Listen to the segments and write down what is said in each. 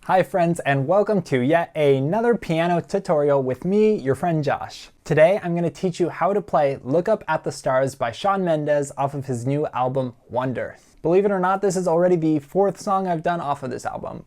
Hi friends, and welcome to yet another piano tutorial with me, your friend Josh. Today I'm going to teach you how to play Look Up at the Stars by Shawn Mendes off of his new album, Wonder. Believe it or not, this is already the fourth song I've done off of this album.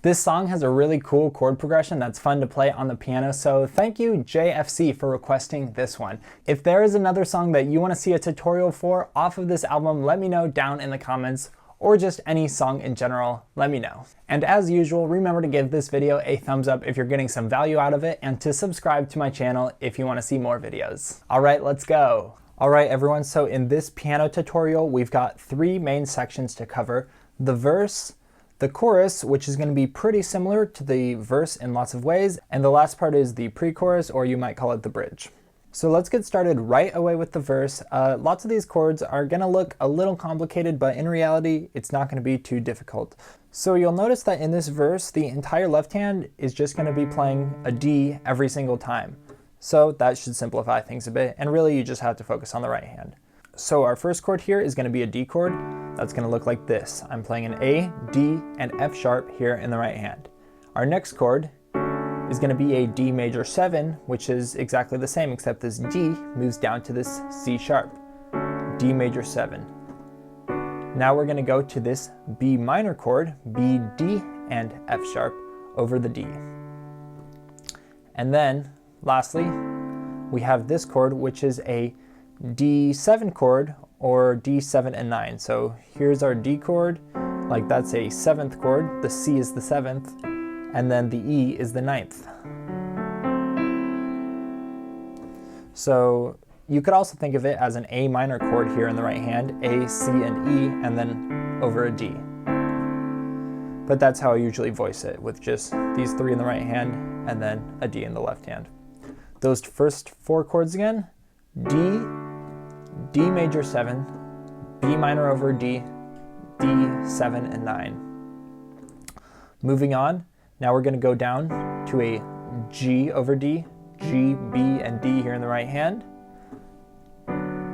This song has a really cool chord progression that's fun to play on the piano, so thank you JFC for requesting this one. If there is another song that you want to see a tutorial for off of this album, let me know down in the comments, or just any song in general, let me know. And as usual, remember to give this video a thumbs up if you're getting some value out of it, and to subscribe to my channel if you want to see more videos. All right, let's go. All right, everyone, so in this piano tutorial, we've got three main sections to cover: the verse, the chorus, which is going to be pretty similar to the verse in lots of ways, and the last part is the pre-chorus, or you might call it the bridge. So let's get started right away with the verse. Lots of these chords are going to look a little complicated, but in reality, it's not going to be too difficult. So you'll notice that in this verse, the entire left hand is just going to be playing a D every single time. So that should simplify things a bit, and really you just have to focus on the right hand. So our first chord here is going to be a D chord. That's going to look like this. I'm playing an A, D, and F sharp here in the right hand. Our next chord is going to be a D major 7, which is exactly the same, except this D moves down to this C sharp, D major 7. Now we're going to go to this B minor chord, B, D, and F sharp over the D. And then, lastly, we have this chord, which is a D7 chord, or D7 and 9. So here's our D chord, like that's a 7th chord, the C is the 7th, and then the E is the 9th. So you could also think of it as an A minor chord here in the right hand, A, C, and E, and then over a D. But that's how I usually voice it, with just these three in the right hand and then a D in the left hand. Those first four chords again: D, D major 7, B minor over D, D7 and 9. Moving on, now we're going to go down to a G over D, G, B, and D here in the right hand.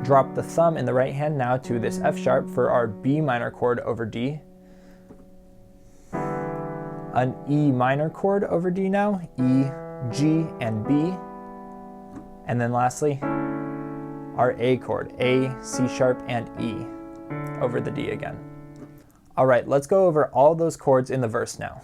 Drop the thumb in the right hand now to this F sharp for our B minor chord over D. An E minor chord over D now, E, G, and B. And then lastly, our A chord, A, C sharp, and E over the D again. All right, let's go over all those chords in the verse now.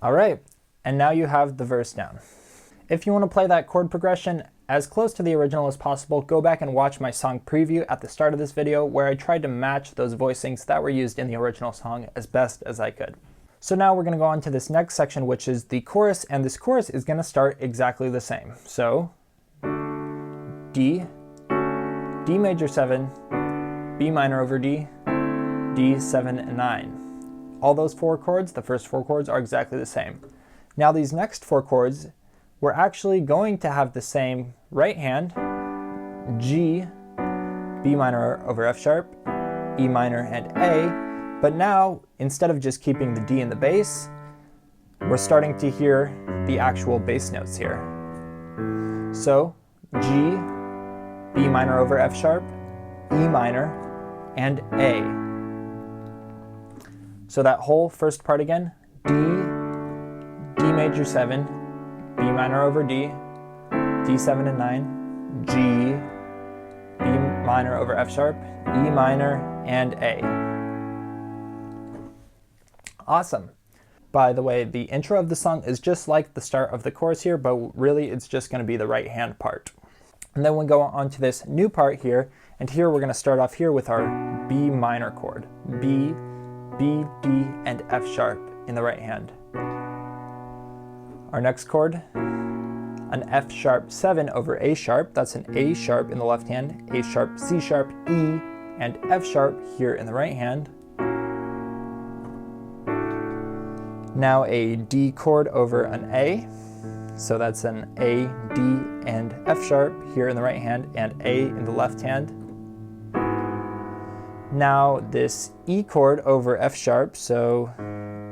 All right, and now you have the verse down. If you want to play that chord progression as close to the original as possible, go back and watch my song preview at the start of this video, where I tried to match those voicings that were used in the original song as best as I could. So now we're going to go on to this next section, which is the chorus, and this chorus is going to start exactly the same. So D, D major 7, B minor over D, D7 and 9. All those four chords, the first four chords, are exactly the same. Now these next four chords, we're actually going to have the same right hand: G, B minor over F sharp, E minor, and A. But now, instead of just keeping the D in the bass, we're starting to hear the actual bass notes here. So G, B minor over F sharp, E minor, and A. So that whole first part again: D, D major 7, B minor over D, D7 and 9, G, B minor over F sharp, E minor, and A. Awesome. By the way, the intro of the song is just like the start of the chorus here, but really it's just going to be the right hand part. And then we go on to this new part here, and here we're going to start off here with our B minor chord. B, B, D, and F sharp in the right hand. Our next chord, an F sharp 7 over A sharp. That's an A sharp in the left hand, A sharp, C sharp, E, and F sharp here in the right hand. Now a D chord over an A. So that's an A, D, and F sharp here in the right hand, and A in the left hand. Now this E chord over F sharp, so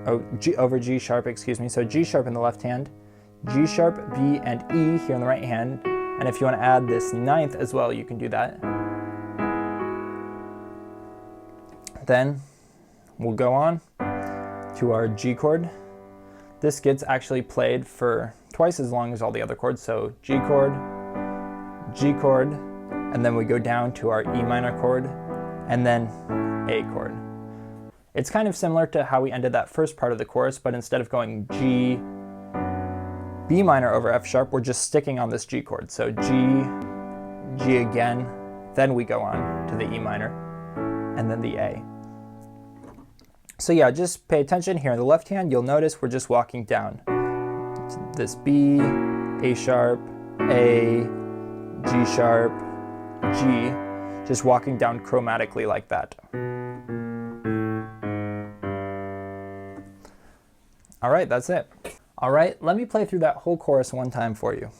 over G sharp, excuse me. So G sharp in the left hand, G sharp, B, and E here in the right hand. And if you want to add this ninth as well, you can do that. Then we'll go on to our G chord. This gets actually played for twice as long as all the other chords. So G chord, and then we go down to our E minor chord, and then A chord. It's kind of similar to how we ended that first part of the chorus, but instead of going G, B minor over F sharp, we're just sticking on this G chord. So G, G again, then we go on to the E minor, and then the A. So yeah, just pay attention here in the left hand. You'll notice we're just walking down. This B, A sharp, A, G sharp, G, just walking down chromatically like that. All right, that's it. All right, let me play through that whole chorus one time for you.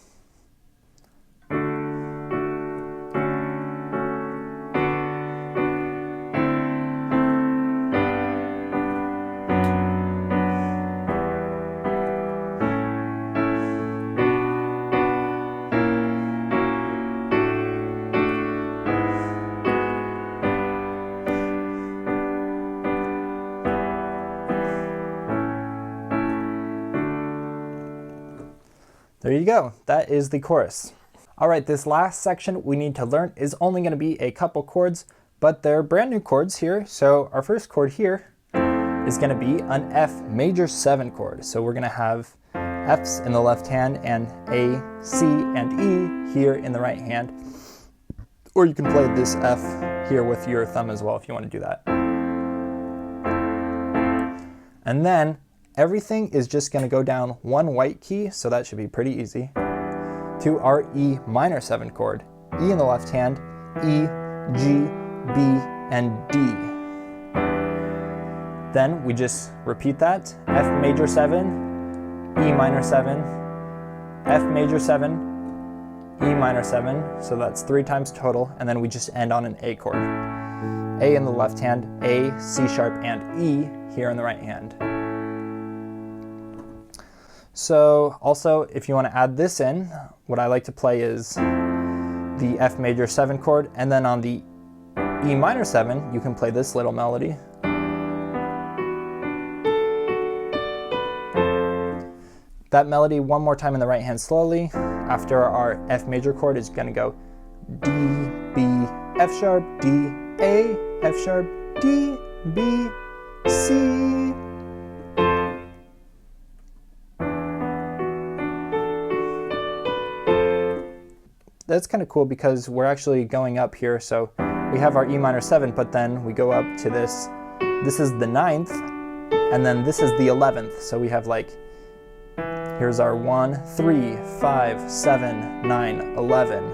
There you go, that is the chorus. All right, this last section we need to learn is only gonna be a couple chords, but they're brand new chords here. So our first chord here is gonna be an F major 7 chord. So we're gonna have Fs in the left hand and A, C, and E here in the right hand. Or you can play this F here with your thumb as well if you wanna do that. And then everything is just going to go down one white key, so that should be pretty easy, to our E minor 7 chord. E in the left hand, E, G, B, and D. Then we just repeat that, F major 7, E minor 7, F major 7, E minor 7, so that's 3 times total, and then we just end on an A chord. A in the left hand, A, C sharp, and E here in the right hand. So also, if you want to add this in, what I like to play is the F major 7 chord, and then on the E minor 7, you can play this little melody. That melody one more time in the right hand slowly. After our F major chord is going to go D, B, F sharp, D, A, F sharp, D, B, C. That's kind of cool because we're actually going up here. So we have our E minor 7, but then we go up to this. This is the 9th, and then this is the 11th. So we have like, here's our 1, 3, 5, 7, 9, 11.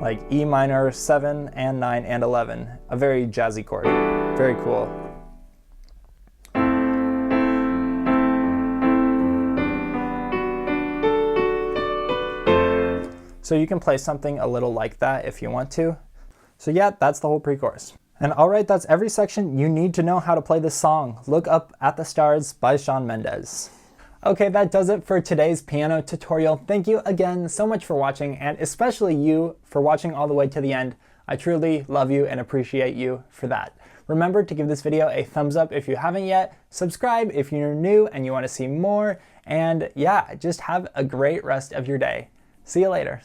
Like E minor 7 and 9 and 11. A very jazzy chord. Very cool. So you can play something a little like that if you want to. So yeah, that's the whole pre-chorus. And all right, that's every section you need to know how to play this song. Look Up at the Stars by Shawn Mendes. Okay, that does it for today's piano tutorial. Thank you again so much for watching, and especially you for watching all the way to the end. I truly love you and appreciate you for that. Remember to give this video a thumbs up if you haven't yet, subscribe if you're new and you want to see more, and yeah, just have a great rest of your day. See you later.